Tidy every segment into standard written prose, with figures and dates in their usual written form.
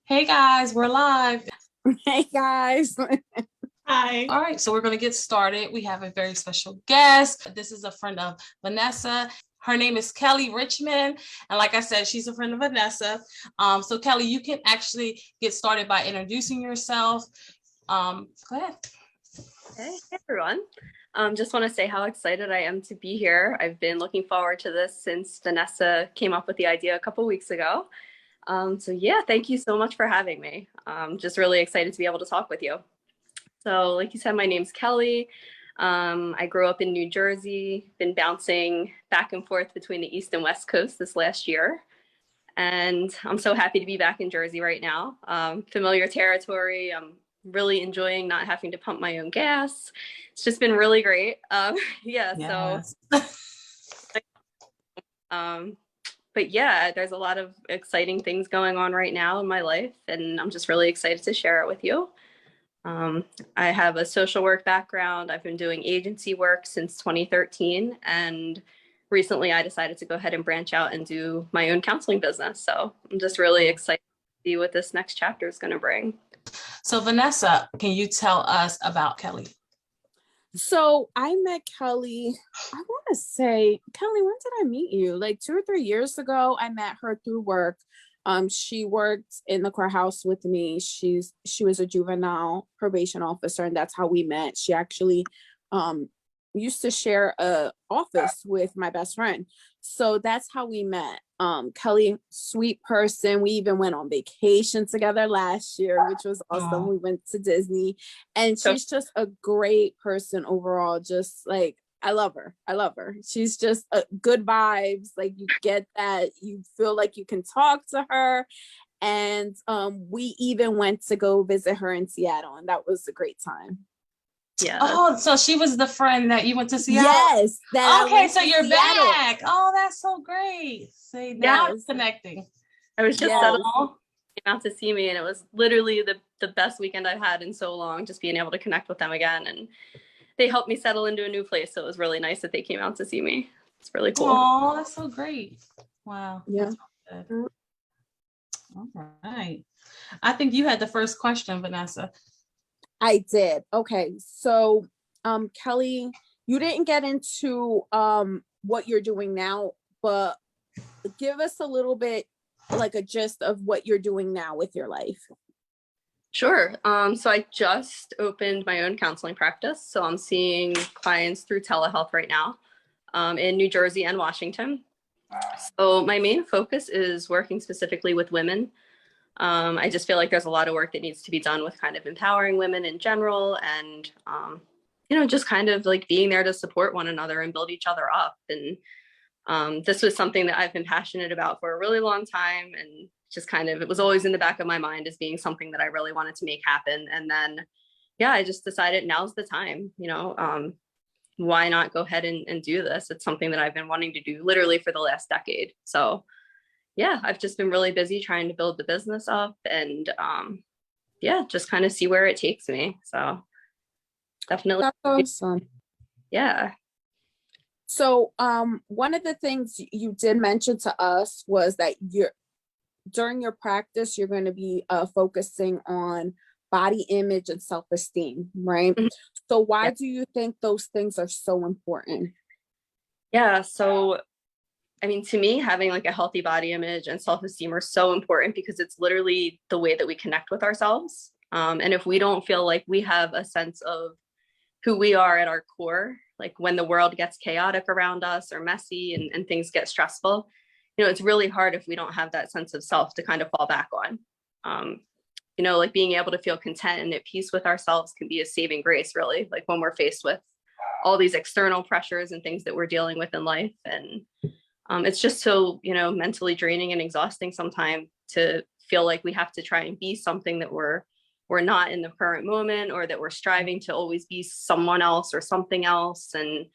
Hey guys, we're live. Hey guys. Hi. All right, so we're going to get started. We have a very special guest. This is a friend of Vanessa. Her name is Kelly Richman. And like I said, she's a friend of Vanessa. So Kelly, you can actually get started by introducing yourself. Go ahead. Hey everyone. Just want to say how excited I am to be here. I've been looking forward to this since Vanessa came up with the idea a couple weeks ago. So yeah, thank you so much for having me. Just really excited to be able to talk with you. So like you said, my name's Kelly. I grew up in New Jersey, been bouncing back and forth between the East and West Coast this last year. And I'm so happy to be back in Jersey right now. Familiar territory. I'm really enjoying not having to pump my own gas. It's just been really great. Yes. But yeah, there's a lot of exciting things going on right now in my life, and I'm just really excited to share it with you. I have a social work background. I've been doing agency work since 2013, and recently I decided to go ahead and branch out and do my own counseling business. So I'm just really excited to see what this next chapter is going to bring. So Vanessa, can you tell us about Kelly? So I met Kelly, I want to say, Kelly, when did I meet you? Like 2 or 3 years ago. I met her through work. She worked in the courthouse with me. She was a juvenile probation officer, and that's how we met. She actually used to share a office with my best friend. So that's how we met. Kelly, sweet person. We even went on vacation together last year, which was awesome. Aww. We went to Disney, and she's just a great person overall. Just like, I love her. She's just good vibes. Like, you get that, you feel like you can talk to her. And we even went to go visit her in Seattle, and that was a great time. Yeah. Oh, so she was the friend that you went to Seattle? Yes. Okay, so you're back. Oh, that's so great. See, now it's connecting. I was just came out to see me, and it was literally the best weekend I've had in so long, just being able to connect with them again. And they helped me settle into a new place. So it was really nice that they came out to see me. It's really cool. Oh, that's so great. Wow. Yeah. All right. I think you had the first question, Vanessa. I did. Okay. So, Kelly, you didn't get into what you're doing now, but give us a little bit, like a gist of what you're doing now with your life. Sure. So I just opened my own counseling practice. So I'm seeing clients through telehealth right now, in New Jersey and Washington. So my main focus is working specifically with women. I just feel like there's a lot of work that needs to be done with kind of empowering women in general, and, just kind of like being there to support one another and build each other up. And this was something that I've been passionate about for a really long time. And just kind of, it was always in the back of my mind as being something that I really wanted to make happen. And then, I just decided now's the time, why not go ahead and do this? It's something that I've been wanting to do literally for the last decade. So I've just been really busy trying to build the business up, and just kind of see where it takes me. So definitely. That's awesome. Yeah. So one of the things you did mention to us was that during your practice, you're going to be focusing on body image and self-esteem, right? Mm-hmm. So why do you think those things are so important? Yeah. So I mean, to me, having like a healthy body image and self-esteem are so important, because it's literally the way that we connect with ourselves. And if we don't feel like we have a sense of who we are at our core, like when the world gets chaotic around us or messy and things get stressful, it's really hard if we don't have that sense of self to kind of fall back on. Like being able to feel content and at peace with ourselves can be a saving grace, really, like when we're faced with all these external pressures and things that we're dealing with in life. And it's just so, mentally draining and exhausting sometimes to feel like we have to try and be something that we're not in the current moment, or that we're striving to always be someone else or something else. And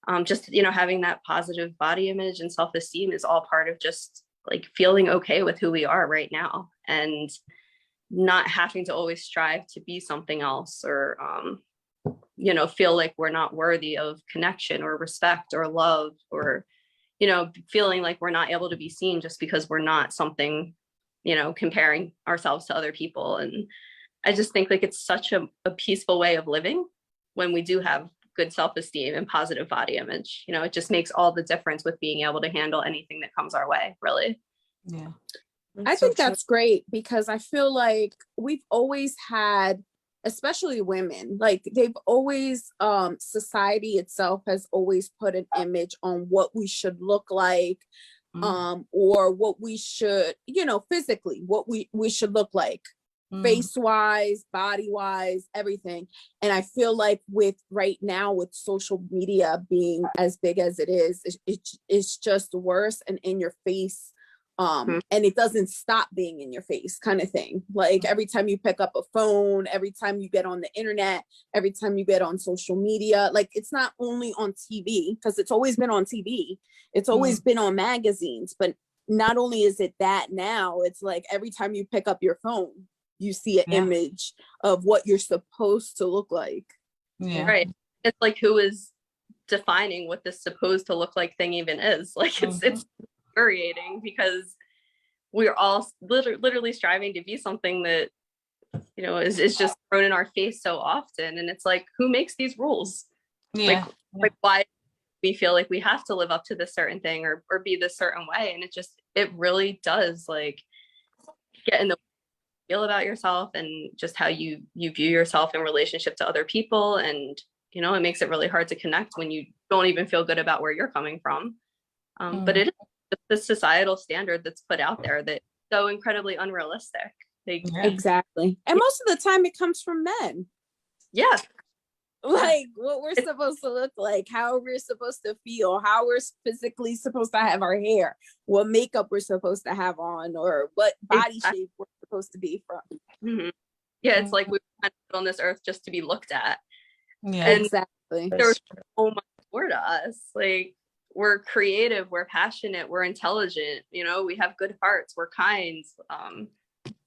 having that positive body image and self-esteem is all part of just like feeling okay with who we are right now, and not having to always strive to be something else, or, feel like we're not worthy of connection or respect or love, or, feeling like we're not able to be seen just because we're not something, comparing ourselves to other people. And I just think like it's such a peaceful way of living when we do have good self-esteem and positive body image. It just makes all the difference with being able to handle anything that comes our way, really. Yeah. I think that's great, because I feel like we've always had, especially women, like they've always, society itself has always put an image on what we should look like, or what we should, physically, what we should look like, face wise, body wise, everything. And I feel like with right now, with social media being as big as it is, it's just worse and in your face. And it doesn't stop being in your face, kind of thing. Like every time you pick up a phone, every time you get on the internet, every time you get on social media, like it's not only on TV, because it's always been on TV, it's always been on magazines, but not only is it that now, it's like every time you pick up your phone, you see an image of what you're supposed to look like. Yeah. Right. It's like, who is defining what this supposed to look like thing even is? Like it's infuriating, because we're all literally striving to be something that is just thrown in our face so often. And it's like, who makes these rules? Like why we feel like we have to live up to this certain thing or be this certain way? And it really does like get in the feel about yourself and just how you view yourself in relationship to other people. And it makes it really hard to connect when you don't even feel good about where you're coming from. But it is the societal standard that's put out there that's so incredibly unrealistic. Like, exactly. And most of the time it comes from men. Yeah. Like what we're supposed to look like, how we're supposed to feel, how we're physically supposed to have our hair, what makeup we're supposed to have on, or what body shape we're supposed to be from. Yeah, it's like we were put on this earth just to be looked at. Yeah, and exactly. There's so much more to us. Like we're creative, we're passionate, we're intelligent, we have good hearts, we're kind,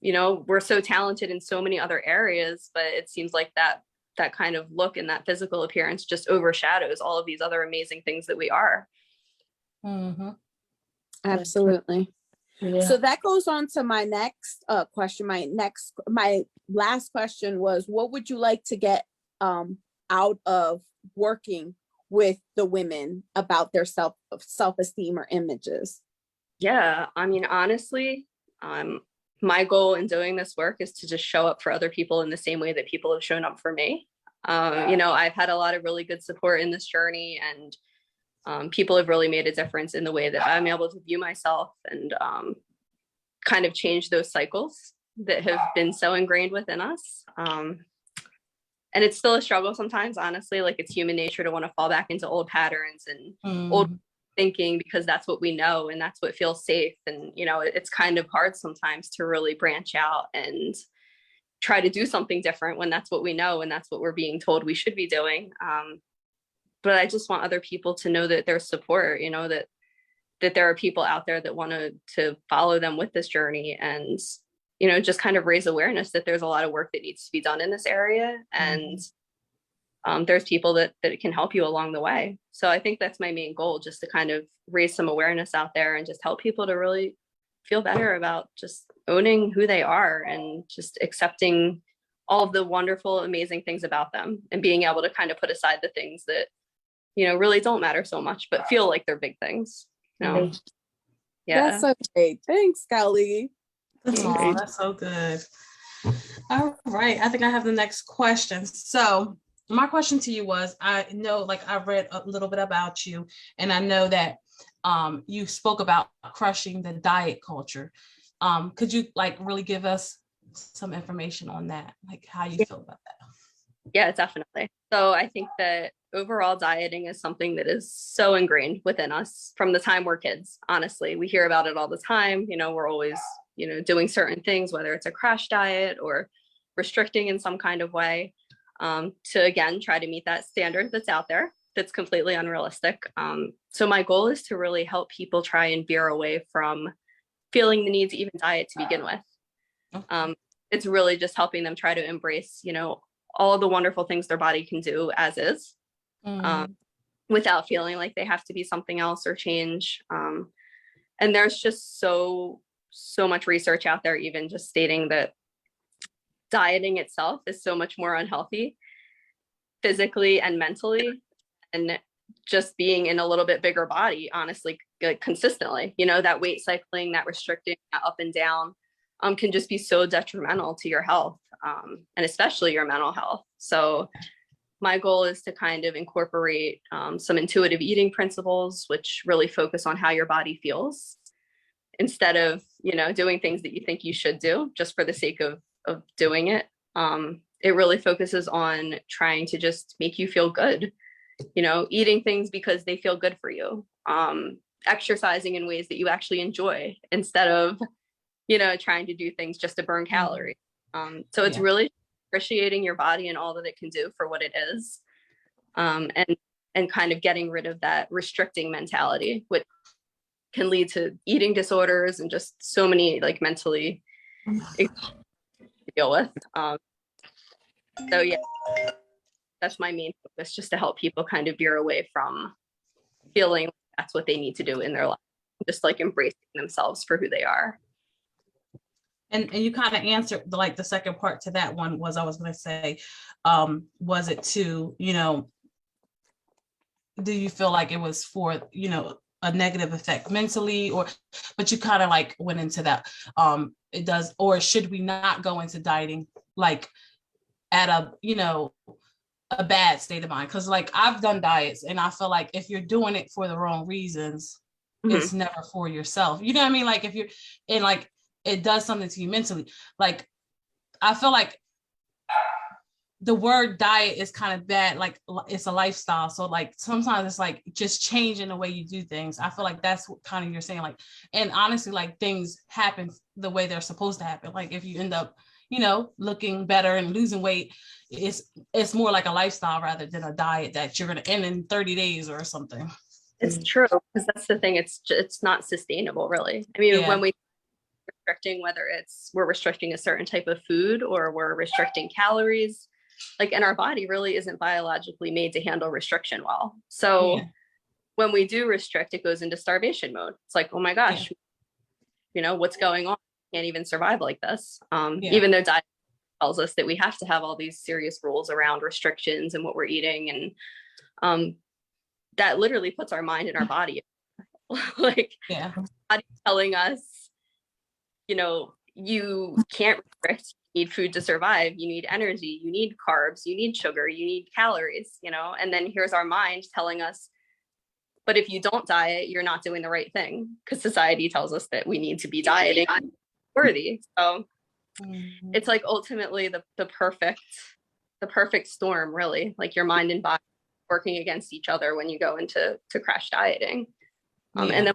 we're so talented in so many other areas, but it seems like that kind of look and that physical appearance just overshadows all of these other amazing things that we are. Absolutely. Yeah. So that goes on to my next question. My last question was, what would you like to get out of working with the women about their self-esteem or images? Yeah, I mean, honestly, my goal in doing this work is to just show up for other people in the same way that people have shown up for me. I've had a lot of really good support in this journey, and people have really made a difference in the way that I'm able to view myself and kind of change those cycles that have been so ingrained within us. And it's still a struggle sometimes, honestly. Like it's human nature to want to fall back into old patterns and old thinking, because that's what we know and that's what feels safe. And it's kind of hard sometimes to really branch out and try to do something different when that's what we know and that's what we're being told we should be doing. But I just want other people to know that there's support, that there are people out there that want to follow them with this journey, and just kind of raise awareness that there's a lot of work that needs to be done in this area, and there's people that can help you along the way. So I think that's my main goal, just to kind of raise some awareness out there and just help people to really feel better about just owning who they are and just accepting all of the wonderful, amazing things about them, and being able to kind of put aside the things that, really don't matter so much, but feel like they're big things. Yeah. That's so great. Thanks, Kelly. Oh, that's so good. All right. I think I have the next question. So my question to you was, I know, like, I read a little bit about you, and I know that you spoke about crushing the diet culture. Could you really give us some information on that? Like how you feel about that? Yeah, definitely. So I think that overall dieting is something that is so ingrained within us from the time we're kids. Honestly, we hear about it all the time. We're always, doing certain things, whether it's a crash diet or restricting in some kind of way, to again, try to meet that standard that's out there that's completely unrealistic. So my goal is to really help people try and veer away from feeling the need to even diet to begin with. It's really just helping them try to embrace, all the wonderful things their body can do as is, without feeling like they have to be something else or change. And there's just so so much research out there, even just stating that dieting itself is so much more unhealthy physically and mentally, and just being in a little bit bigger body, honestly, consistently, that weight cycling, that restricting, that up and down, can just be so detrimental to your health, and especially your mental health. So my goal is to kind of incorporate some intuitive eating principles, which really focus on how your body feels, instead of, doing things that you think you should do just for the sake of doing it. It really focuses on trying to just make you feel good, eating things because they feel good for you, exercising in ways that you actually enjoy, instead of, trying to do things just to burn calories. So it's really appreciating your body and all that it can do for what it is, and kind of getting rid of that restricting mentality, which can lead to eating disorders and just so many like mentally to deal with. So yeah, that's my main focus, just to help people kind of veer away from feeling like that's what they need to do in their life, just like embracing themselves for who they are. And you kind of answered like the second part to that one was, I was going to say, was it to, do you feel like it was for, a negative effect mentally, but you kind of like went into that, it does, or should we not go into dieting like at a bad state of mind? Because like I've done diets and I feel like if you're doing it for the wrong reasons, it's never for yourself. You know what I mean? Like if you're in like, it does something to you mentally. Like I feel like the word diet is kind of bad, like it's a lifestyle. So like sometimes it's like just changing the way you do things. I feel like that's what kind of you're saying, like, and honestly, like things happen the way they're supposed to happen. Like if you end up, looking better and losing weight, it's more like a lifestyle rather than a diet that you're going to end in 30 days or something. It's true, because that's the thing. It's not sustainable, really. I mean, when we restricting, whether we're restricting a certain type of food or we're restricting calories, like, and our body really isn't biologically made to handle restriction well. So when we do restrict, it goes into starvation mode. It's like, oh my gosh, what's going on? Can't even survive like this. Even though diet tells us that we have to have all these serious rules around restrictions and what we're eating, and that literally puts our mind and our body like body telling us, you can't restrict. You need food to survive. You need energy. You need carbs. You need sugar. You need calories. And then here's our mind telling us, but if you don't diet, you're not doing the right thing, because society tells us that we need to be dieting worthy. So it's like ultimately the perfect storm, really, like your mind and body working against each other when you go into crash dieting. And then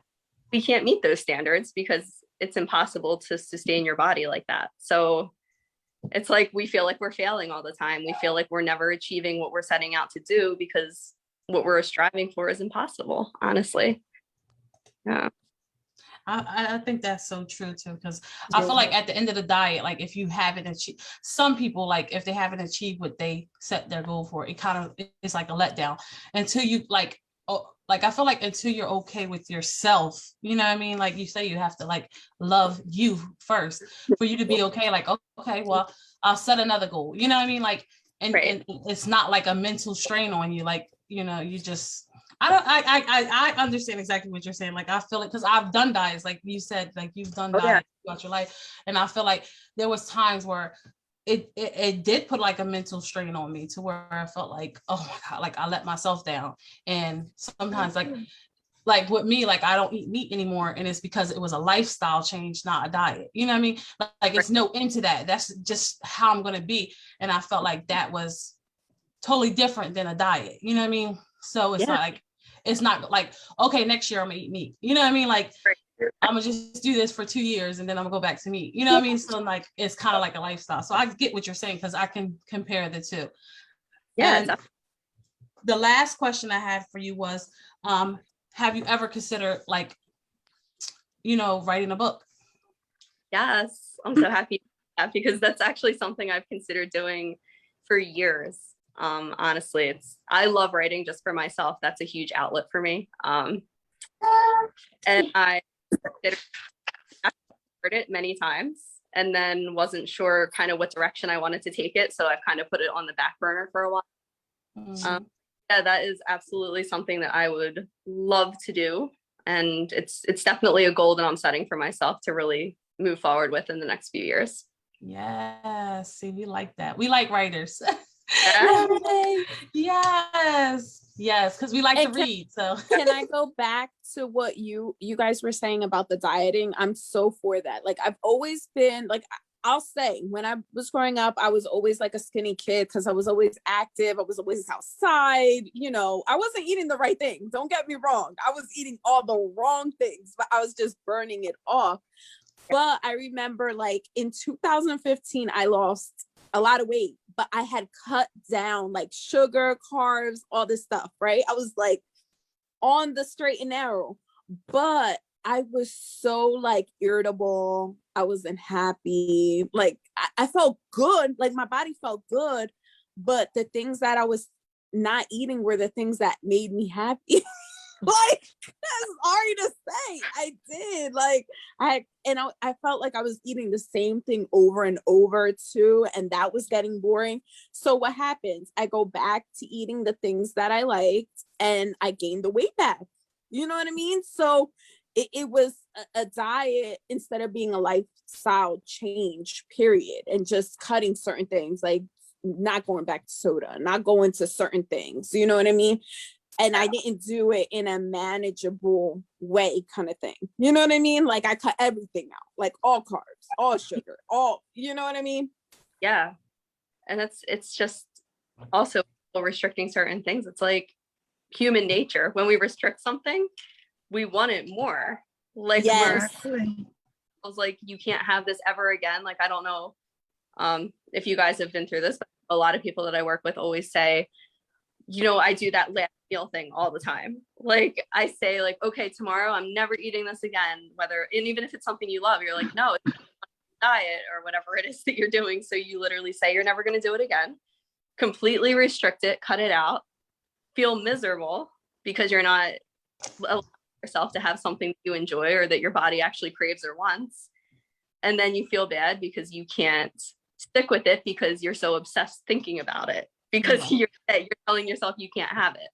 we can't meet those standards because it's impossible to sustain your body like that. So it's like we feel like we're failing all the time. We feel like we're never achieving what we're setting out to do because what we're striving for is impossible, honestly. Yeah. I think that's so true too, because I feel like at the end of the diet, like if you haven't achieved, some people, like if they haven't achieved what they set their goal for, it kind of is like a letdown until you like, I feel like until you're okay with yourself, you know what I mean? Like you say, you have to like love you first for you to be okay. Like, okay, well, I'll set another goal, you know what I mean? Like, and it's not like a mental strain on you. Like, you just, I understand exactly what you're saying. Like, I feel it because I've done diets, like you said, like you've done diets throughout your life. And I feel like there was times where it did put like a mental strain on me to where I felt like, oh my God, like I let myself down. And sometimes like with me, like I don't eat meat anymore. And it's because it was a lifestyle change, not a diet. You know what I mean? Like it's no into that. That's just how I'm going to be. And I felt like that was totally different than a diet. You know what I mean? So it's it's not like, okay, next year I'm gonna eat meat. You know what I mean? Like I'm gonna just do this for 2 years and then I'm gonna go back to meat. You know what I mean? So like, it's kind of like a lifestyle. So I get what you're saying because I can compare the two. Yeah. And the last question I had for you was, have you ever considered like, writing a book? Yes, I'm so happy because that's actually something I've considered doing for years. Honestly, I love writing just for myself. That's a huge outlet for me. And I heard it many times and then wasn't sure kind of what direction I wanted to take it. So I've kind of put it on the back burner for a while. Yeah, that is absolutely something that I would love to do. And it's definitely a goal that I'm setting for myself to really move forward with in the next few years. Yes. See, we like that. We like writers. Yay. Yes. Yes. Because we like to read. So can I go back to what you guys were saying about the dieting? I'm so for that. Like, I've always been like, I'll say when I was growing up, I was always like a skinny kid because I was always active. I was always outside. You know, I wasn't eating the right things. Don't get me wrong. I was eating all the wrong things, but I was just burning it off. But I remember like in 2015, I lost a lot of weight, but I had cut down like sugar, carbs, all this stuff, right? I was like on the straight and narrow, but I was so like irritable. I wasn't happy. Like I felt good. Like my body felt good, but the things that I was not eating were the things that made me happy. Like, that's sorry to say, I did. Like I felt like I was eating the same thing over and over too, and that was getting boring. So what happens? I go back to eating the things that I liked, and I gained the weight back. You know what I mean? So it was a diet instead of being a lifestyle change, period, and just cutting certain things, like not going back to soda, not going to certain things. You know what I mean? And I didn't do it in a manageable way kind of thing. You know what I mean? Like I cut everything out, like all carbs, all sugar, all, you know what I mean? Yeah. And it's just also restricting certain things. It's like human nature. When we restrict something, we want it more. Like, yes. I was like, you can't have this ever again. Like, I don't know if you guys have been through this, but a lot of people that I work with always say, you know, I do that last meal thing all the time. Like I say like, okay, tomorrow I'm never eating this again, and even if it's something you love, you're like, no, it's diet or whatever it is that you're doing. So you literally say you're never going to do it again, completely restrict it, cut it out, feel miserable because you're not allowing yourself to have something that you enjoy or that your body actually craves or wants. And then you feel bad because you can't stick with it because you're so obsessed thinking about it, because you're telling yourself you can't have it.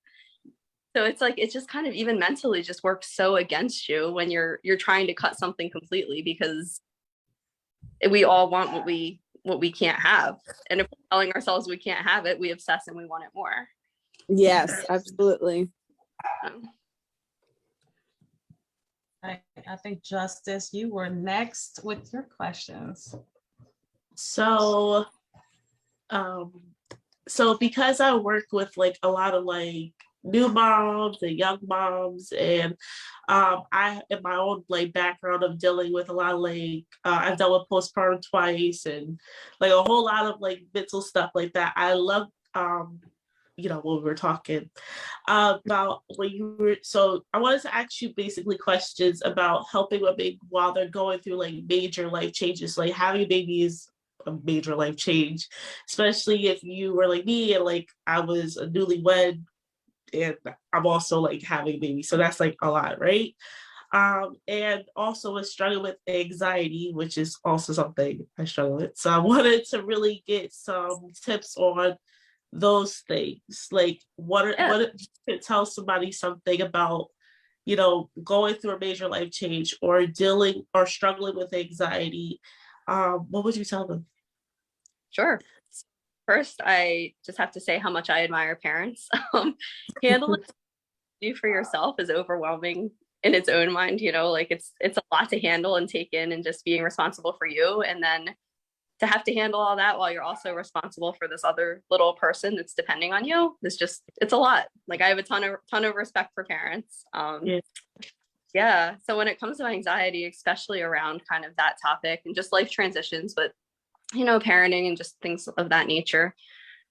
So it's like, it just kind of even mentally just works so against you when you're trying to cut something completely, because we all want what we can't have. And if we're telling ourselves we can't have it, we obsess and we want it more. Yes, absolutely. I think Justice, you were next with your questions. So because I work with like a lot of like new moms and young moms, and I in my own like background of dealing with a lot of like I've dealt with postpartum twice and like a whole lot of like mental stuff like that. I love you know, when we were talking about when you were, so I wanted to ask you basically questions about helping women while they're going through like major life changes. Like having babies, a major life change, especially if you were like me and like I was a newlywed and I'm also like having a baby, so that's like a lot, right? And also was struggling with anxiety, which is also something I struggle with. So I wanted to really get some tips on those things. Like what to tell somebody something about, you know, going through a major life change or dealing or struggling with anxiety. What would you tell them? Sure. First, I just have to say how much I admire parents. Handling you for yourself is overwhelming in its own mind, you know, like it's a lot to handle and take in, and just being responsible for you, and then to have to handle all that while you're also responsible for this other little person that's depending on you, it's a lot. Like I have a ton of respect for parents. Yeah. So when it comes to anxiety, especially around kind of that topic and just life transitions, but you know, parenting and just things of that nature,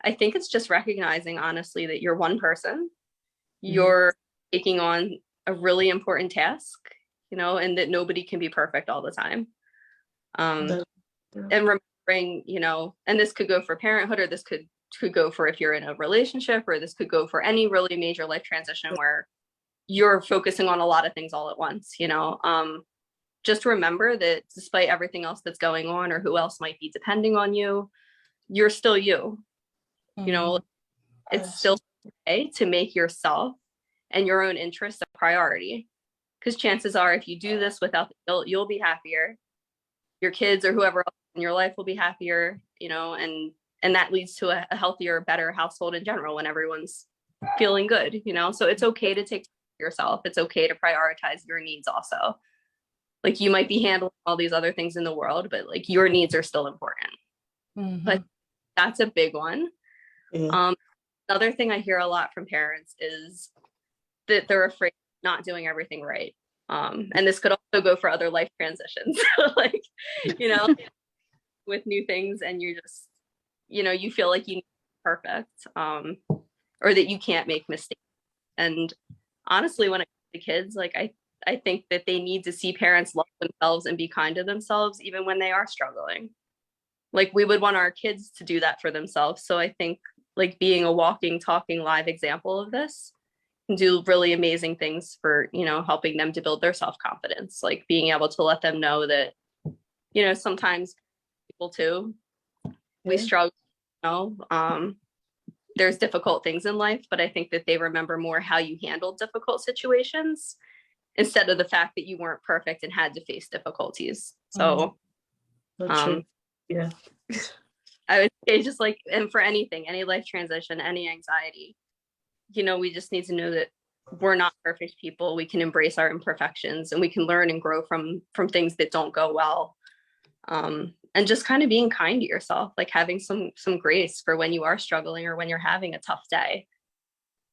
I think it's just recognizing honestly that you're one person, you're taking on a really important task, you know, and that nobody can be perfect all the time. And remembering, you know, and this could go for parenthood, or this could go for if you're in a relationship, or this could go for any really major life transition where you're focusing on a lot of things all at once, you know. just remember that despite everything else that's going on or who else might be depending on you, you're still you. You know, it's still okay to make yourself and your own interests a priority. Because chances are, if you do this without the guilt, you'll be happier. Your kids or whoever else in your life will be happier, you know, and that leads to a healthier, better household in general when everyone's feeling good, you know. So it's okay to take care of yourself. It's okay to prioritize your needs also. Like, you might be handling all these other things in the world, but like, your needs are still important. But that's a big one. Another thing I hear a lot from parents is that they're afraid of not doing everything right. And this could also go for other life transitions, like, you know, with new things, and you're just, you know, you feel like you need to be perfect, or that you can't make mistakes. And honestly, when it comes to kids, like, I think that they need to see parents love themselves and be kind to themselves, even when they are struggling. Like, we would want our kids to do that for themselves. So I think, like, being a walking, talking, live example of this can do really amazing things for, you know, helping them to build their self-confidence, like being able to let them know that, you know, sometimes people too, we struggle, you know, there's difficult things in life, but I think that they remember more how you handled difficult situations instead of the fact that you weren't perfect and had to face difficulties. So, yeah, I would say, just like, and for anything, any life transition, any anxiety, you know, we just need to know that we're not perfect people. We can embrace our imperfections, and we can learn and grow from things that don't go well. And just kind of being kind to yourself, like having some grace for when you are struggling or when you're having a tough day.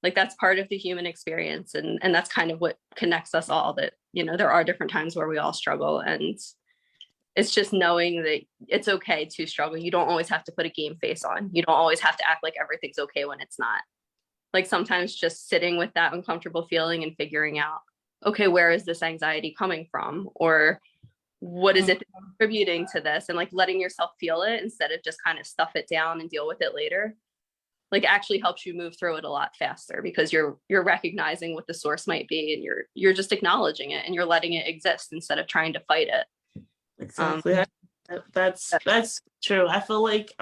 Like, that's part of the human experience. And that's kind of what connects us all, that, you know, there are different times where we all struggle, and it's just knowing that it's okay to struggle. You don't always have to put a game face on. You don't always have to act like everything's okay when it's not. Like, sometimes just sitting with that uncomfortable feeling and figuring out, okay, where is this anxiety coming from? Or what is it contributing to this? And like, letting yourself feel it instead of just kind of stuff it down and deal with it later, like, actually helps you move through it a lot faster, because you're recognizing what the source might be, and you're just acknowledging it, and you're letting it exist instead of trying to fight it. Exactly. That's true. I feel like,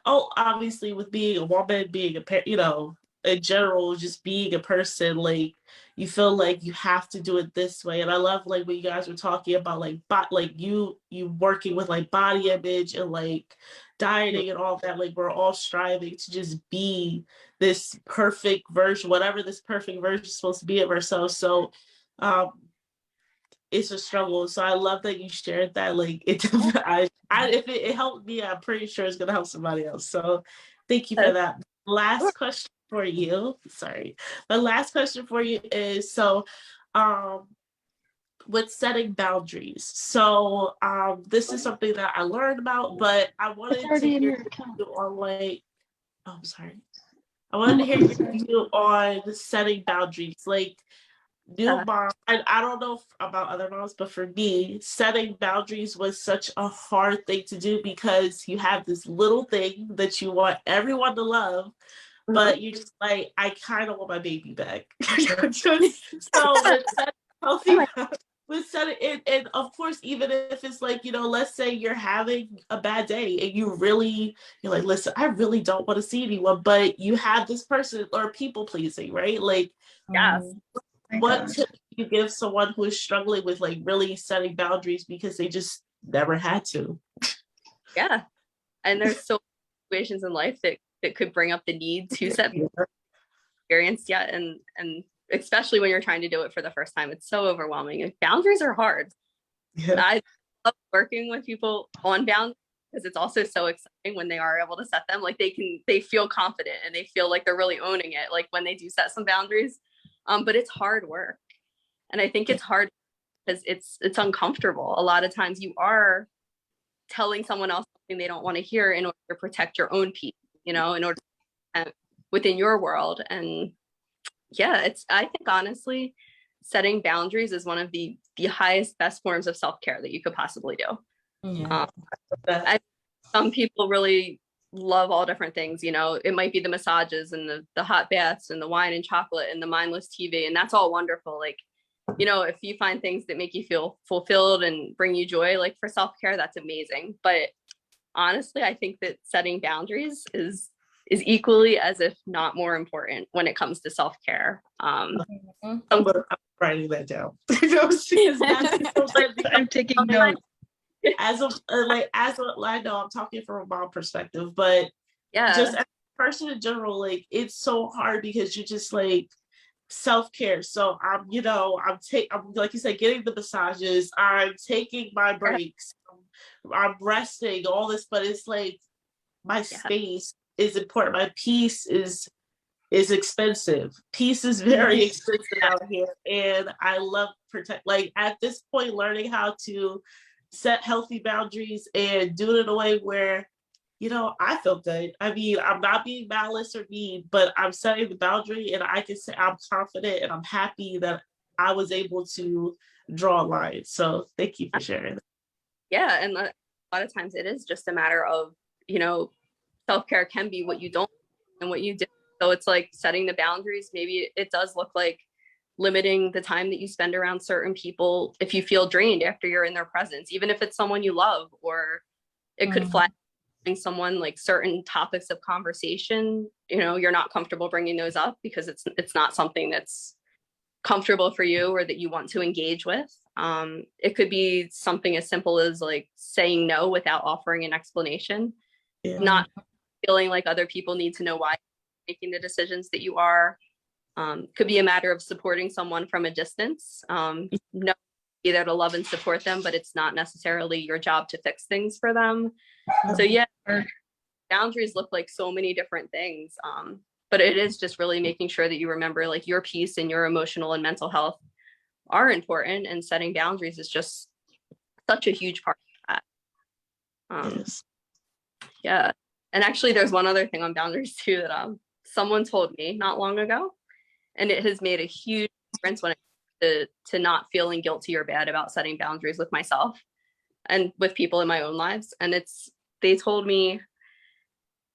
obviously, with being a woman, being a parent, you know, in general, just being a person, like, you feel like you have to do it this way. And I love, like, when you guys were talking about, like, you working with, like, body image and, like, dieting and all that. Like, we're all striving to just be this perfect version, whatever this perfect version is supposed to be of ourselves. So, it's a struggle. So I love that you shared that. Like, if it helped me, I'm pretty sure it's gonna help somebody else. So thank you for that. Last question for you. Sorry. The last question for you is, so with setting boundaries. So this is something that I learned about, but I wanted to hear you on, like, oh, I'm sorry. I wanted to hear your view on setting boundaries. Like, new mom, I don't know about other moms, but for me, setting boundaries was such a hard thing to do, because you have this little thing that you want everyone to love, but you're just like, I kind of want my baby back. So with setting healthy, with setting it, and of course, even if it's like, you know, let's say you're having a bad day and you're like, listen, I really don't want to see anyone, but you have this person, or people pleasing, right? Like, Yes. what tip do you give someone who is struggling with, like, really setting boundaries because they just never had to? Yeah. And there's so many situations in life that could bring up the need to set experienced yet. And especially when you're trying to do it for the first time, it's so overwhelming. And boundaries are hard. Yeah. I love working with people on boundaries, because it's also so exciting when they are able to set them. Like, they feel confident and they feel like they're really owning it, like when they do set some boundaries. But it's hard work. And I think it's hard because it's uncomfortable. A lot of times you are telling someone else something they don't want to hear in order to protect your own peace, you know, in order to within your world. And yeah, I think honestly, setting boundaries is one of the highest, best forms of self-care that you could possibly do. Yeah. Some people really love all different things, you know. It might be the massages and the hot baths and the wine and chocolate and the mindless TV, and that's all wonderful. Like, if you find things that make you feel fulfilled and bring you joy, like for self-care, that's amazing. But honestly, I think that setting boundaries is equally as if not more important when it comes to self-care. I'm writing that down. I'm taking notes. I know I'm talking from a mom perspective, but Yeah, just as a person in general, like it's so hard because you're just like self-care. So I'm like you said, getting the massages, I'm taking my breaks, I'm resting, all this, but it's like my space is important. My peace is expensive. Peace is very expensive out here. And I love like at this point, learning how to set healthy boundaries and do it in a way where, I feel good. I mean, I'm not being malice or mean, but I'm setting the boundary and I can say I'm confident and I'm happy that I was able to draw a line. So thank you for sharing that. Yeah. And a lot of times it is just a matter of, self-care can be what you don't and what you do. So it's like setting the boundaries. Maybe it does look like limiting the time that you spend around certain people if you feel drained after you're in their presence, even if it's someone you love, or it could flat someone like certain topics of conversation, you're not comfortable bringing those up because it's not something that's comfortable for you or that you want to engage with. It could be something as simple as like saying no without offering an explanation, not feeling like other people need to know why you're making the decisions that you are. Could be a matter of supporting someone from a distance. No, be there to love and support them, but it's not necessarily your job to fix things for them. So yeah, boundaries look like so many different things. But it is just really making sure that you remember like your peace and your emotional and mental health are important, and setting boundaries is just such a huge part of that. Yes. Yeah. And actually there's one other thing on boundaries too that someone told me not long ago, and it has made a huge difference when it comes to not feeling guilty or bad about setting boundaries with myself and with people in my own lives. And they told me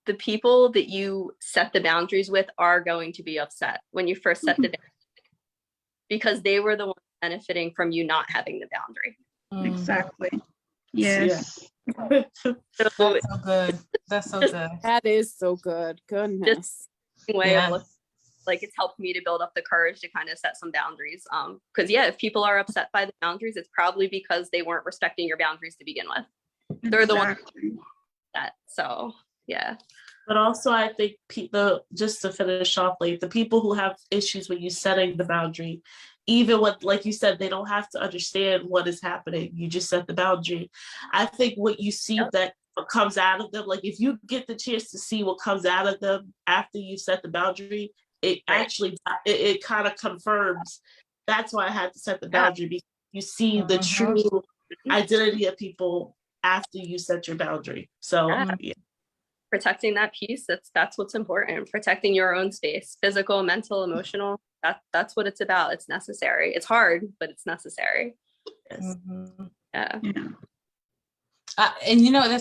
the people that you set the boundaries with are going to be upset when you first set the boundary, because they were the ones benefiting from you not having the boundary. Exactly. Yes. That's so good. That's so good. That is so good. Goodness. Way of looking, like it's helped me to build up the courage to kind of set some boundaries. Because if people are upset by the boundaries, it's probably because they weren't respecting your boundaries to begin with. They're the ones that. So yeah. But also, I think just to finish off, like the people who have issues with you setting the boundary, even when, like you said, they don't have to understand what is happening. You just set the boundary. I think what you see that comes out of them, like if you get the chance to see what comes out of them after you set the boundary, it actually, it kind of confirms. That's why I had to set the boundary, because you see the true identity of people after you set your boundary. So protecting that peace, that's what's important. Protecting your own space, physical, mental, emotional, that's what it's about. It's necessary. It's hard, but it's necessary. Yes. Yeah. And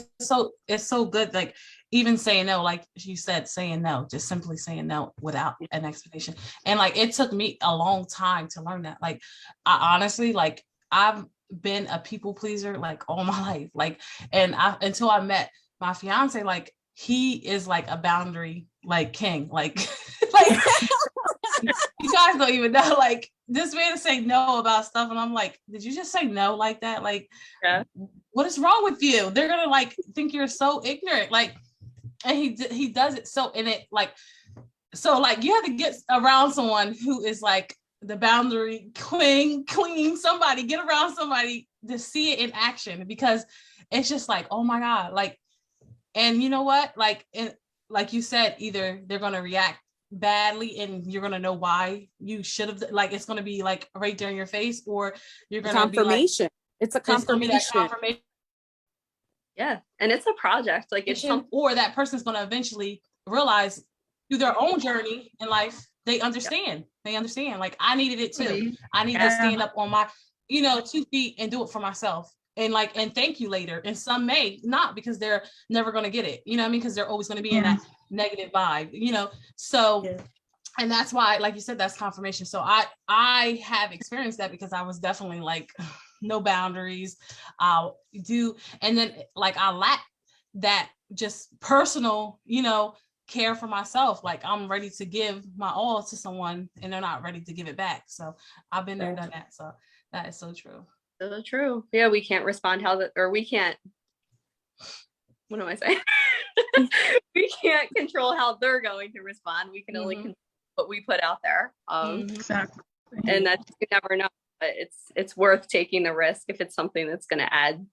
it's so good, like even saying no, like you said, saying no, just simply saying no without an explanation. And like it took me a long time to learn that. Like I honestly, like I've been a people pleaser like all my life, like, and until I met my fiance, like he is like a boundary like king, like like you guys don't even know, like this man say no about stuff, and I'm like, did you just say no like that? Like, what is wrong with you? They're gonna like think you're so ignorant, like, and he does it so, and it like, so like you have to get around someone who is like the boundary queen, somebody, get around somebody to see it in action, because it's just like, oh my God, like, and you know what, like, like you said, either they're gonna react badly and you're gonna know why you should have, like it's gonna be like right there in your face, or you're gonna confirmation. It's a confirmation. Yeah, and it's a project, like it's or that person's gonna eventually realize through their own journey in life, they understand. They understand. Like I needed it too. I need to stand up on my, 2 feet and do it for myself. And like, and thank you later. And some may not, because they're never going to get it, you know what I mean? Because they're always going to be in that negative vibe, so And that's why, like you said, that's confirmation. So I have experienced that because I was definitely like no boundaries. I'll do, and then like I lack that just personal, care for myself. Like I'm ready to give my all to someone and they're not ready to give it back. So I've been there, done that. So that is so true. So true. Yeah, we can't respond we can't, what am I saying? We can't control how they're going to respond. We can only control what we put out there. Exactly. And that you never know, but it's worth taking the risk if it's something that's going to add,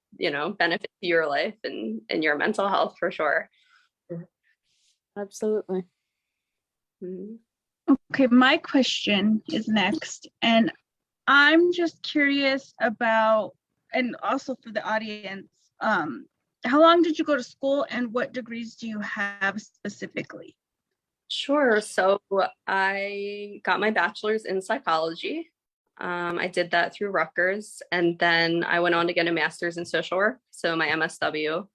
benefit to your life and your mental health for sure. Absolutely. Okay, my question is next, and I'm just curious about, and also for the audience, how long did you go to school and what degrees do you have specifically? Sure. So I got my bachelor's in psychology. I did that through Rutgers, and then I went on to get a master's in social work, so my MSW.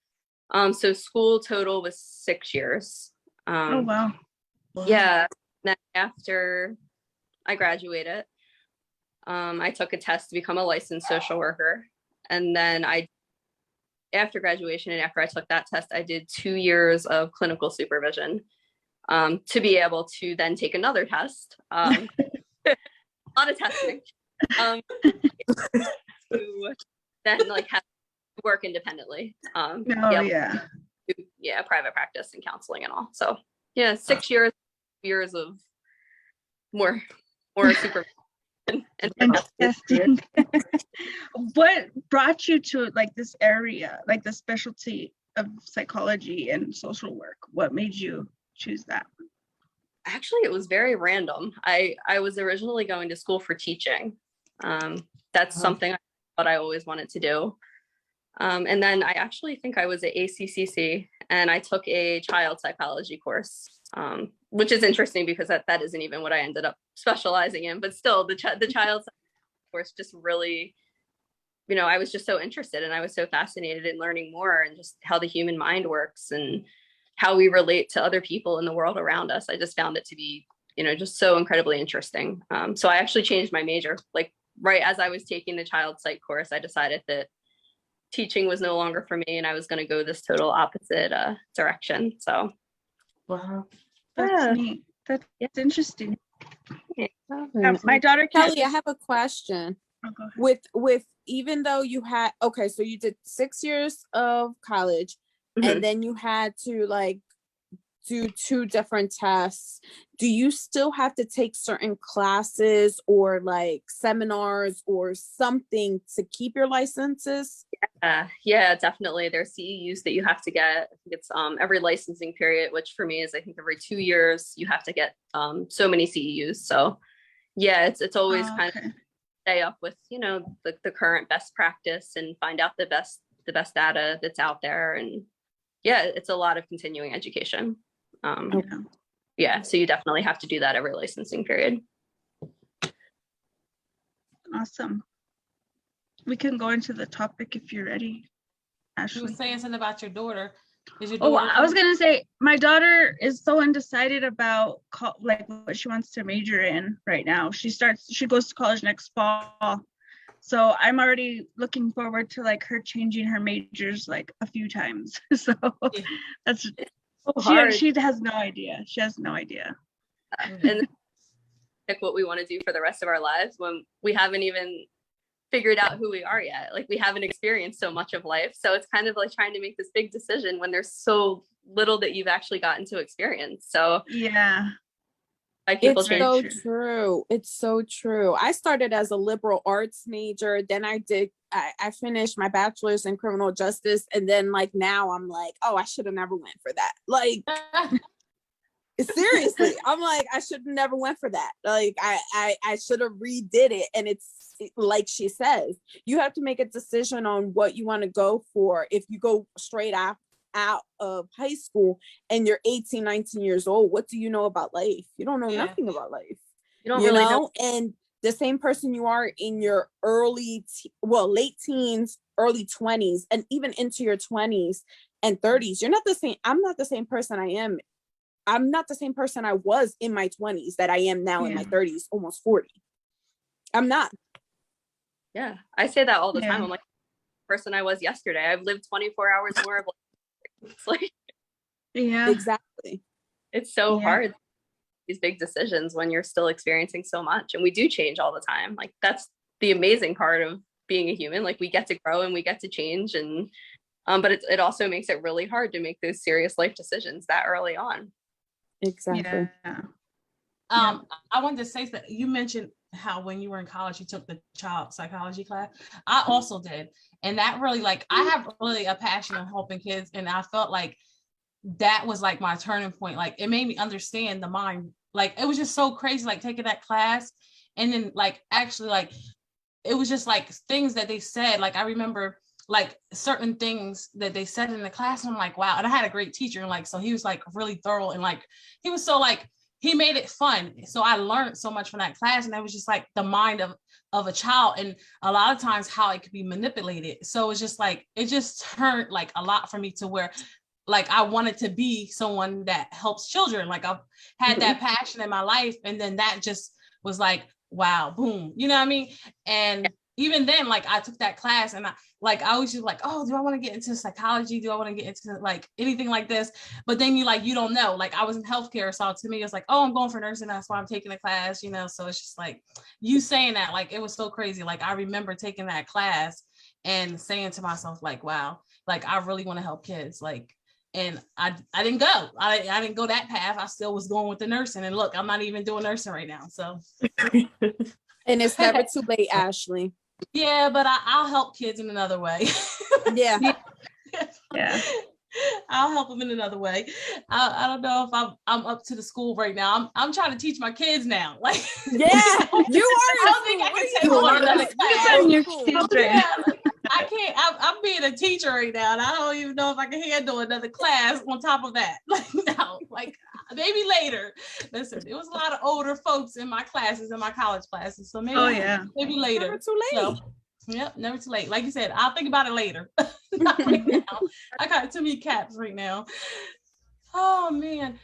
So school total was 6 years. Oh, wow. Yeah. Then after I graduated, I took a test to become a licensed social worker. And then after graduation and after I took that test, I did 2 years of clinical supervision to be able to then take another test. A lot of testing. To then like have to work independently. Private practice and counseling and all. So yeah, 6 years of more supervision and testing. What brought you to like this area, like the specialty of psychology and social work? What made you choose that? Actually, it was very random. I was originally going to school for teaching. That's something I always wanted to do. And then I actually think I was at ACCC and I took a child psychology course, which is interesting because that isn't even what I ended up specializing in, but still the child course just really, I was just so interested and I was so fascinated in learning more and just how the human mind works and how we relate to other people in the world around us. I just found it to be, just so incredibly interesting. So I actually changed my major, like right as I was taking the child psych course, I decided that teaching was no longer for me and I was going to go this total opposite direction. So wow, that's neat. That's interesting. Yeah. My daughter Kelly, I have a question. Oh, go ahead. With even though you had, okay, so you did 6 years of college and then you had to like do 2 different tests. Do you still have to take certain classes or like seminars or something to keep your licenses? Yeah, definitely. There's CEUs that you have to get. I think it's every licensing period, which for me is I think every 2 years you have to get so many CEUs. So yeah, it's always kind of stay up with the current best practice and find out the best data that's out there. And yeah, it's a lot of continuing education. Yeah, so you definitely have to do that every licensing period. Awesome. We can go into the topic if you're ready, Ashley. You were saying something about your daughter. Is your Oh, daughter? I was gonna say my daughter is so undecided about like what she wants to major in right now. She goes to college next fall, so I'm already looking forward to like her changing her majors like a few times. So that's she has no idea. She has no idea. And pick what we want to do for the rest of our lives when we haven't even figured out who we are yet. Like we haven't experienced so much of life. So it's kind of like trying to make this big decision when there's so little that you've actually gotten to experience. So yeah. It's so true. It's so true. I started as a liberal arts major. Then I finished my bachelor's in criminal justice. And then like now I'm like, oh, I should have never went for that. Like seriously, I'm like, I should have never went for that. Like I should have redid it. And it's like she says, you have to make a decision on what you want to go for. If you go straight out of high school and you're 18, 19 years old, what do you know about life? You don't know nothing about life. You don't really know. And the same person you are in your late teens, early 20s, and even into your 20s and 30s, you're not the same. I'm not the same person I am I'm not the same person I was in my 20s that I am now in my 30s, almost 40. I'm not. Yeah, I say that all the Yeah. time. I'm like, the person I was yesterday. I've lived 24 hours more of life. It's like, Yeah. Exactly. it's so Yeah. hard, these big decisions, when you're still experiencing so much. And we do change all the time. Like, that's the amazing part of being a human. Like, we get to grow and we get to change. And but it also makes it really hard to make those serious life decisions that early on. Exactly. Yeah. I wanted to say that you mentioned how when you were in college, you took the child psychology class. I also did. And that really, like, I have really a passion of helping kids. And I felt like that was like my turning point. Like, it made me understand the mind. Like, it was just so crazy, like taking that class. And then like, actually, like, it was just like things that they said. Like, I remember like certain things that they said in the class. And I'm like, wow. And I had a great teacher. And like, so he was like really thorough, and like, he was so like, he made it fun. So I learned so much from that class. And that was just like the mind of a child, and a lot of times how it could be manipulated. So it's just like, it just turned like a lot for me to where like I wanted to be someone that helps children. Like, I've had that passion in my life. And then that just was like, wow, boom, you know what I mean? And even then, like, I took that class, and I was just like, oh, do I want to get into psychology? Do I want to get into like anything like this? But then you don't know. Like, I was in healthcare, so to me, it's like, oh, I'm going for nursing, that's why I'm taking the class, So it's just like, you saying that, like, it was so crazy. Like, I remember taking that class and saying to myself, like, wow, like, I really want to help kids. Like, and I didn't go. I didn't go that path. I still was going with the nursing. And look, I'm not even doing nursing right now. So. And it's never too late, Ashley. Yeah, but I'll help kids in another way. Yeah. Yeah. I'll help them in another way. I don't know if I'm up to the school right now. I'm trying to teach my kids now. Like, Yeah, you are. I don't think I can take on another class. Yeah, I can't. I'm being a teacher right now, and I don't even know if I can handle another class on top of that. Like, no, like, maybe later. Listen, it was a lot of older folks in my classes, in my college classes, so maybe maybe later. Never too late. So, yep, never too late. Like you said, I'll think about it later. Not right now. I got too many caps right now. Oh man.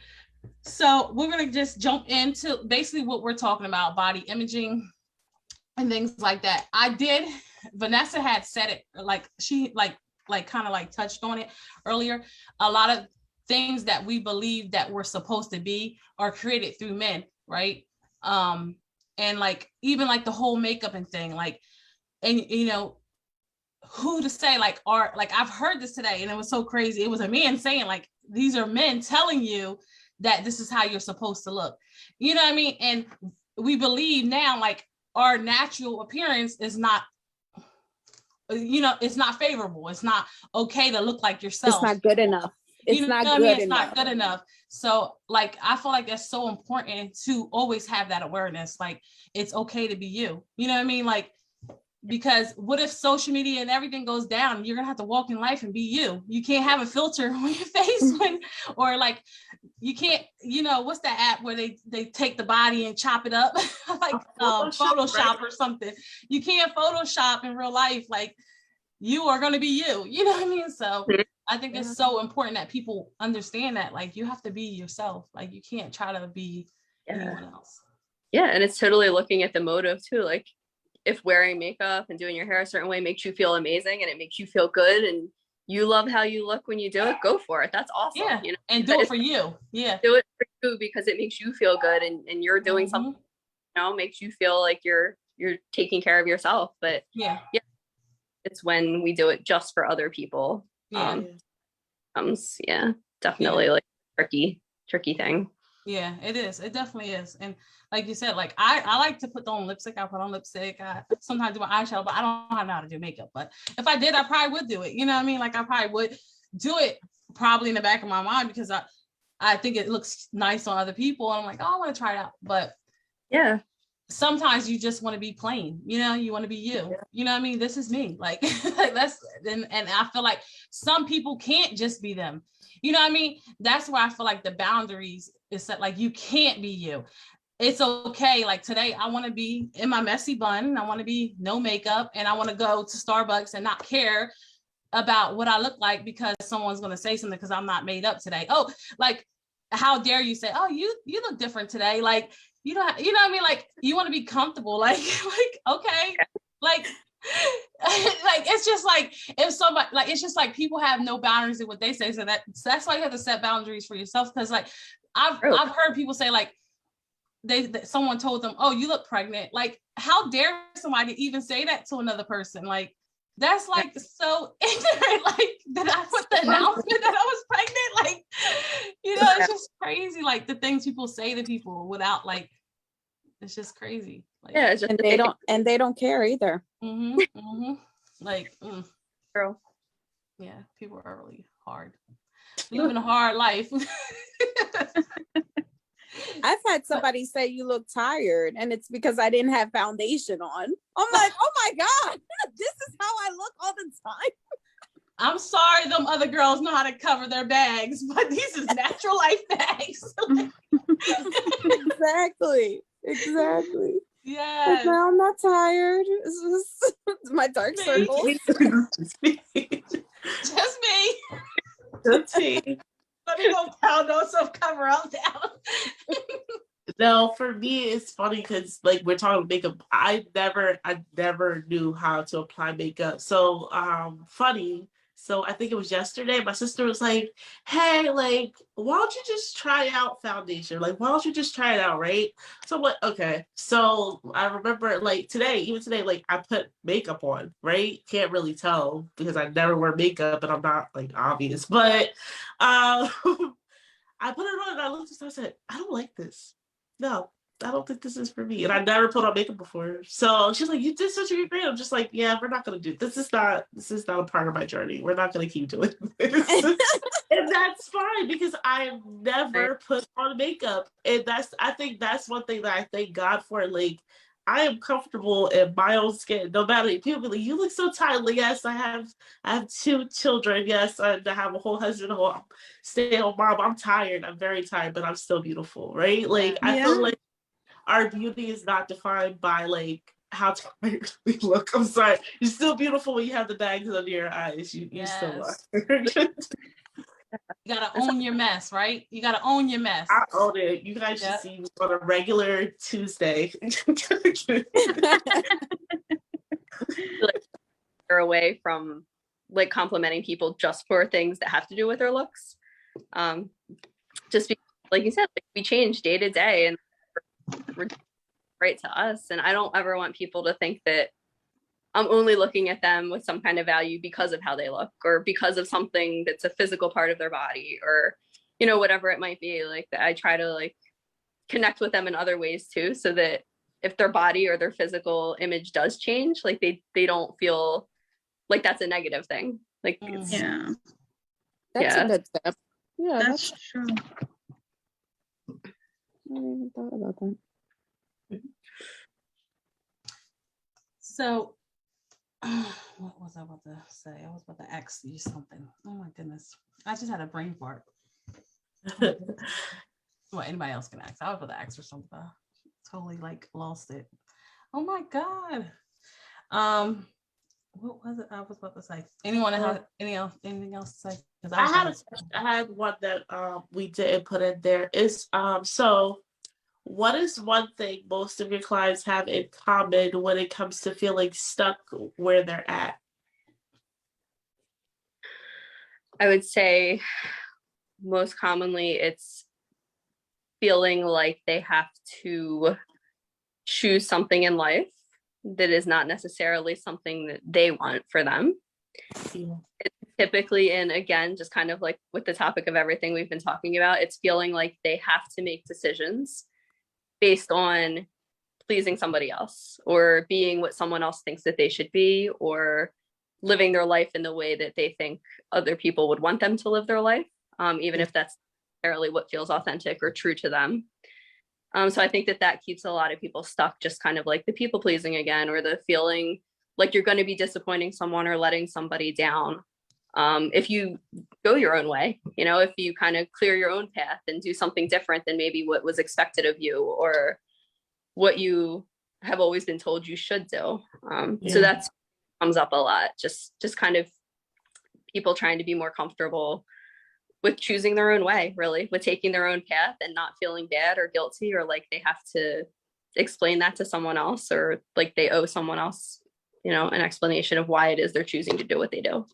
So we're gonna just jump into basically what we're talking about: body imaging and things like that. Vanessa had said it, like she like kind of like touched on it earlier. A lot of things that we believe that we're supposed to be are created through men, right? And like, even like the whole makeup and thing, like, and who to say, like, are like, I've heard this today, and it was so crazy. It was a man saying, like, these are men telling you that this is how you're supposed to look. You know what I mean? And we believe now, like, our natural appearance is not, it's not favorable. It's not okay to look like yourself. It's not good enough. It's not good enough. It's not good enough. So like, I feel like that's so important to always have that awareness. Like, it's okay to be you. You know what I mean? Like, because what if social media and everything goes down? You're gonna have to walk in life and be you. You can't have a filter on your face or like, you can't, what's that app where they take the body and chop it up? Like Photoshop right? Or something. You can't Photoshop in real life. Like, you are going to be you. You know what I mean? So I think it's so important that people understand that, like, you have to be yourself. Like, you can't try to be anyone else. Yeah. And it's totally looking at the motive too. Like, if wearing makeup and doing your hair a certain way makes you feel amazing and it makes you feel good and you love how you look when you do it, go for it. That's awesome. Yeah. And do it for you. Yeah. Do it for you because it makes you feel good and you're doing something, makes you feel like you're taking care of yourself. But yeah, it's when we do it just for other people. Definitely like tricky thing. Yeah, it is. It definitely is. And like you said, like, I like to put on lipstick. I put on lipstick. I sometimes do my eyeshadow, but I don't know how to do makeup. But if I did, I probably would do it. You know what I mean? Like, I probably would do it probably in the back of my mind because I think it looks nice on other people. And I'm like, oh, I want to try it out. But yeah, sometimes you just want to be plain, you want to be you. You know what I mean? This is me. Like, that's, and I feel like some people can't just be them. You know what I mean? That's why I feel like the boundaries is that, like, you can't be you. It's okay. Like, today I want to be in my messy bun. I want to be no makeup, and I want to go to Starbucks and not care about what I look like because someone's going to say something because I'm not made up today. Oh, like, how dare you say, oh, you look different today. Like, you know what I mean? Like, you want to be comfortable. Like, okay. Like, like, it's just like, if somebody, like, it's just like people have no boundaries in what they say. So that's why you have to set boundaries for yourself. Cause like, I've heard people say like, someone told them, oh, you look pregnant. Like, how dare somebody even say that to another person? Like, that's like so ignorant. Like, did I put the announcement that I was pregnant? Like, you know, it's just crazy. Like the things people say to people without like, it's just crazy. Like, yeah, it's just and they don't care either. Like, True. Yeah, people are really hard. Living a hard life. I've had somebody say you look tired, and it's because I didn't have foundation on. I'm like, oh my God, this is how I look all the time. I'm sorry, them other girls know how to cover their bags, but these is natural life bags. Exactly. Yeah. Like, no, I'm not tired. It's just my dark circles. Just me. Just me. Let me go pound no self cover out down. No, for me, it's funny because like we're talking makeup. I never knew how to apply makeup. So funny. So I think it was yesterday, my sister was like, hey, like, why don't you just try out foundation? Like, why don't you just try it out, right? So I'm like, okay. So I remember like even today, like I put makeup on, right? Can't really tell because I never wear makeup and I'm not like obvious. But I put it on and I looked and I said, I don't like this. No, I don't think this is for me. And I never put on makeup before. So she's like, you did such a good grade. I'm just like, yeah, we're not gonna do this. Is not a part of my journey. We're not gonna keep doing this. And that's fine because I've never put on makeup. And I think that's one thing that I thank God for. Like, I am comfortable in my own skin. No matter, people be like, you look so tired. Like, yes, I have 2 children. Yes, I have a whole husband, a whole stay-at-home mom. I'm tired. I'm very tired, but I'm still beautiful, right? Like, I feel like our beauty is not defined by like how tired we look. I'm sorry. You're still beautiful when you have the bags under your eyes. You still are. You gotta own your mess, right? You gotta own your mess. I own it. You guys should see me on a regular Tuesday. Like, they're away from like complimenting people just for things that have to do with their looks. Just because, like you said, like, we change day to day and we're right to us. And I don't ever want people to think that I'm only looking at them with some kind of value because of how they look or because of something that's a physical part of their body or, you know, whatever it might be. Like, I try to like connect with them in other ways too, so that if their body or their physical image does change, like they don't feel like that's a negative thing. Like, that's a good step. Yeah, that's true. I never even thought about that. So, what was I about to say? I was about to ask you something. Oh my goodness. I just had a brain fart. Well, anybody else can ask. I was about to ask for something. I totally like lost it. Oh my God. What was it I was about to say? Anyone have anything else to say? I had one that we didn't put in there. Is so what is one thing most of your clients have in common when it comes to feeling stuck where they're at? I would say most commonly it's feeling like they have to choose something in life that is not necessarily something that they want for them. Yeah. It's typically, and again, just kind of like with the topic of everything we've been talking about, it's feeling like they have to make decisions based on pleasing somebody else or being what someone else thinks that they should be or living their life in the way that they think other people would want them to live their life, even if that's necessarily what feels authentic or true to them. So I think that keeps a lot of people stuck, just kind of like the people pleasing again, or the feeling like you're going to be disappointing someone or letting somebody down. If you go your own way, you know, if you kind of clear your own path and do something different than maybe what was expected of you or what you have always been told you should do. So that's comes up a lot, just kind of people trying to be more comfortable with choosing their own way, really, with taking their own path and not feeling bad or guilty, or like they have to explain that to someone else, or like they owe someone else, you know, an explanation of why it is they're choosing to do what they do.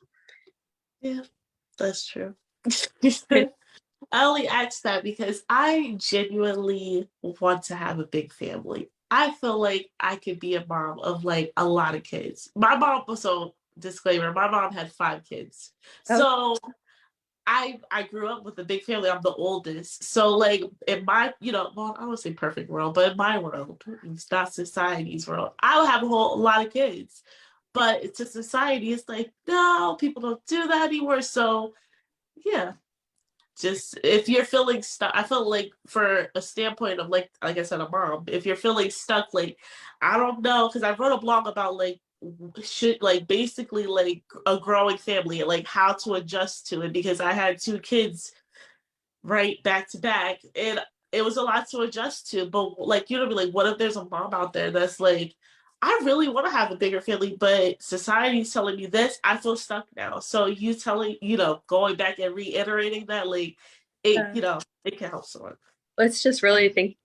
Yeah, that's true. I only asked that because I genuinely want to have a big family. I feel like I could be a mom of like a lot of kids. My mom, so disclaimer, my mom had 5 kids. So I grew up with a big family. I'm the oldest. So like in my, you know, well, I would say perfect world, but in my world, it's not society's world, I would have a lot of kids. But to society, it's like, no, people don't do that anymore. So yeah, just if you're feeling stuck, I feel like for a standpoint of like I said, a mom, if you're feeling stuck, like I don't know, because I wrote a blog about like should like basically like a growing family, like how to adjust to it, because I had 2 kids right back to back, and it was a lot to adjust to. But like, you know, like what if there's a mom out there that's like, I really want to have a bigger family, but society's telling me this. I feel stuck now. So you telling, you know, going back and reiterating that, like, it, you know, it can help someone. Let's just really think,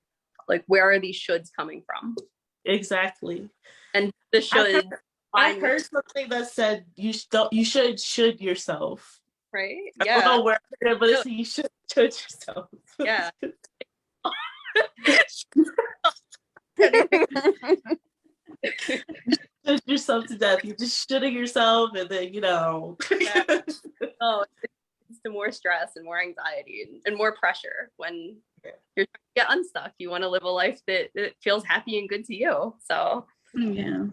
like, where are these shoulds coming from? Exactly. And the should. I heard something that said you should yourself. Right? I Yeah. don't know where, but it's you should yourself. Yeah. Should yourself to death. You're just shitting yourself, and then you know. Yeah. Oh, it's to more stress and more anxiety and more pressure when you're trying to get unstuck. You want to live a life that feels happy and good to you. So Yeah.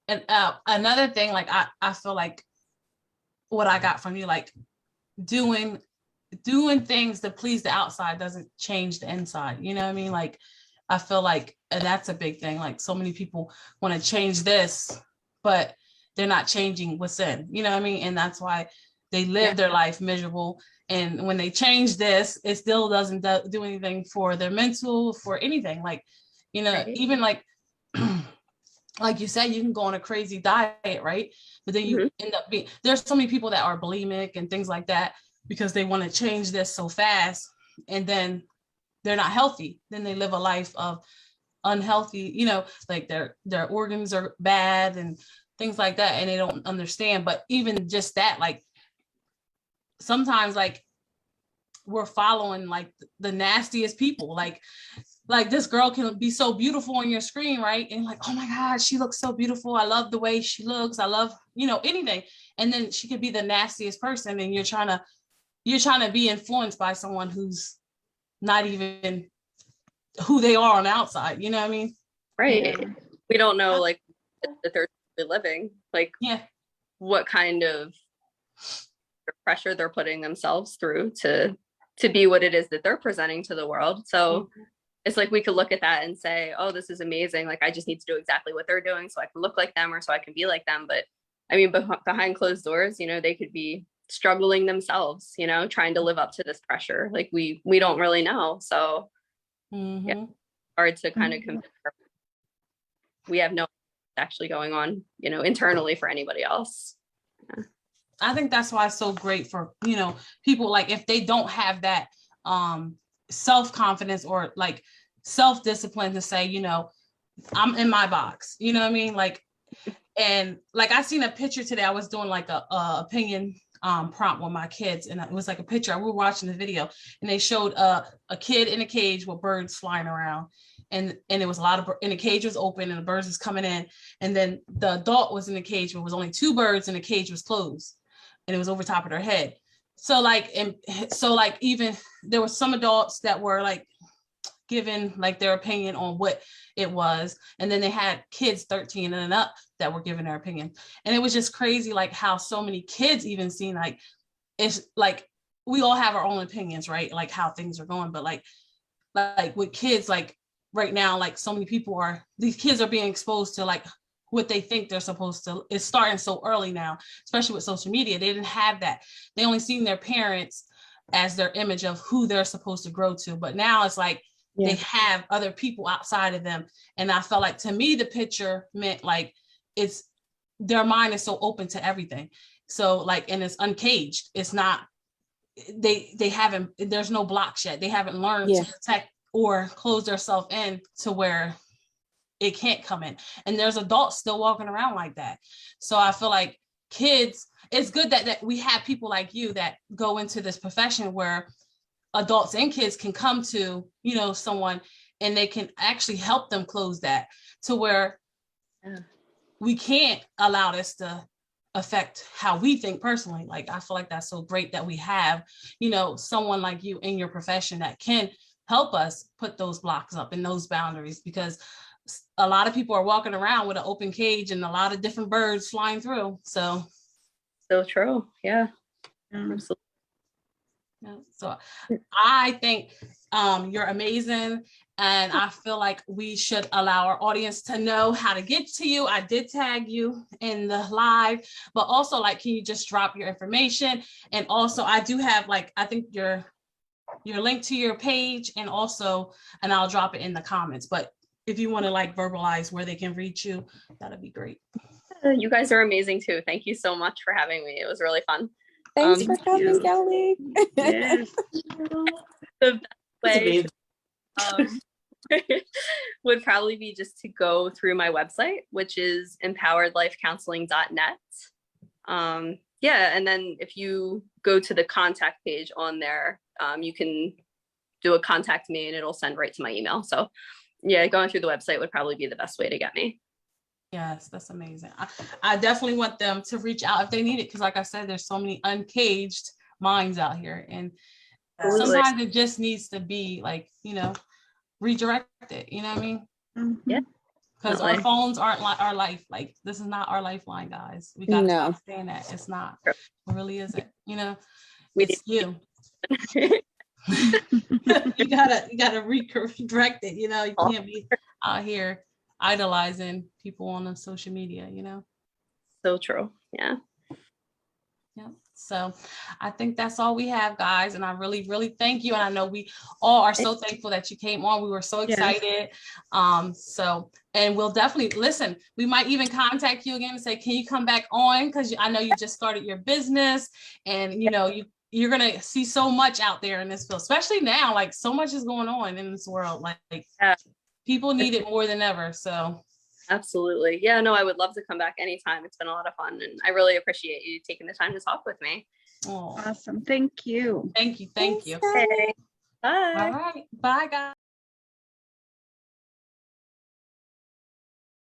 And another thing, like I feel like what I got from you, like doing things to please the outside doesn't change the inside. You know what I mean? Like I feel like, and that's a big thing. Like so many people want to change this, but they're not changing what's in. You know what I mean? And that's why they live their life miserable. And when they change this, it still doesn't do anything for their mental, for anything. Like, you know, even like. Like you said, you can go on a crazy diet, right? But then you end up being, there's so many people that are bulimic and things like that because they want to change this so fast, and then they're not healthy. Then they live a life of unhealthy, you know, like their organs are bad and things like that, and they don't understand. But even just that, like sometimes like we're following like the nastiest people, like this girl can be so beautiful on your screen, right? And like, oh my God, she looks so beautiful. I love the way she looks. I love, you know, anything. And then she could be the nastiest person, and you're trying to be influenced by someone who's not even who they are on the outside. You know what I mean? Right. Yeah. We don't know like that they're living, like what kind of pressure they're putting themselves through to be what it is that they're presenting to the world. So it's like we could look at that and say, oh, this is amazing. Like, I just need to do exactly what they're doing so I can look like them, or so I can be like them. But I mean, behind closed doors, you know, they could be struggling themselves, you know, trying to live up to this pressure. Like we don't really know. So hard to kind of compare. We have no actually going on, you know, internally for anybody else. Yeah. I think that's why it's so great for, you know, people, like if they don't have that self-confidence or like self-discipline to say, you know, I'm in my box, you know what I mean? Like, and like I seen a picture today. I was doing like a opinion prompt with my kids, and it was like a picture. We were watching the video, and they showed a kid in a cage with birds flying around, and it was a lot of and the cage was open and the birds was coming in, and then the adult was in the cage, but it was only 2 birds, and the cage was closed, and it was over top of their head. So like, even there were some adults that were like giving like their opinion on what it was, and then they had kids 13 and up that were giving their opinion, and it was just crazy like how so many kids even seen, like it's like we all have our own opinions, right? Like how things are going, but like with kids, like right now, like so many people these kids are being exposed to like what they think they're supposed to. It's starting so early now, especially with social media. They didn't have that. They only seen their parents as their image of who they're supposed to grow to, but now it's like they have other people outside of them. And I felt like, to me, the picture meant like their mind is so open to everything. So like, and it's uncaged. It's not, they haven't, there's no blocks yet. They haven't learned to protect or close themselves in to where it can't come in. And there's adults still walking around like that. So I feel like kids, it's good that we have people like you that go into this profession where adults and kids can come to, you know, someone and they can actually help them close that to where we can't allow this to affect how we think personally. Like, I feel like that's so great that we have, you know, someone like you in your profession that can help us put those blocks up and those boundaries, because a lot of people are walking around with an open cage and a lot of different birds flying through. So true. Yeah. Absolutely. Yeah, so I think you're amazing. And I feel like we should allow our audience to know how to get to you. I did tag you in the live, but also like, can you just drop your information? And also I do have like, I think your link to your page, and also, and I'll drop it in the comments, but if you want to like verbalize where they can reach you, that'd be great. You guys are amazing too. Thank you so much for having me. It was really fun. Thanks for coming, Kelly. Yes. The best way would probably be just to go through my website, which is empoweredlifecounseling.net. And then if you go to the contact page on there, you can do a contact me and it'll send right to my email. So yeah, going through the website would probably be the best way to get me. Yes, that's amazing. I definitely want them to reach out if they need it, because like I said, there's so many uncaged minds out here, and sometimes it just needs to be like, you know, redirected, you know what I mean? Yeah. Because our phones aren't like our life. Like, this is not our lifeline, guys. We gotta stop saying that. It's not. It really isn't. You know, it's you. you gotta redirect it. You know, you can't be out here idolizing people on the social media, you know. So true. Yeah. So I think that's all we have, guys, and I really thank you, and I know we all are so thankful that you came on. We were so excited. So, and we'll definitely listen. We might even contact you again and say, can you come back on, because I know you just started your business, and you know you're gonna see so much out there in this field, especially now. Like, so much is going on in this world. Like people need it more than ever. So absolutely. Yeah, no, I would love to come back anytime. It's been a lot of fun, and I really appreciate you taking the time to talk with me. Oh, awesome. Thank you. Thank you. Okay. Bye. All right. Bye, guys.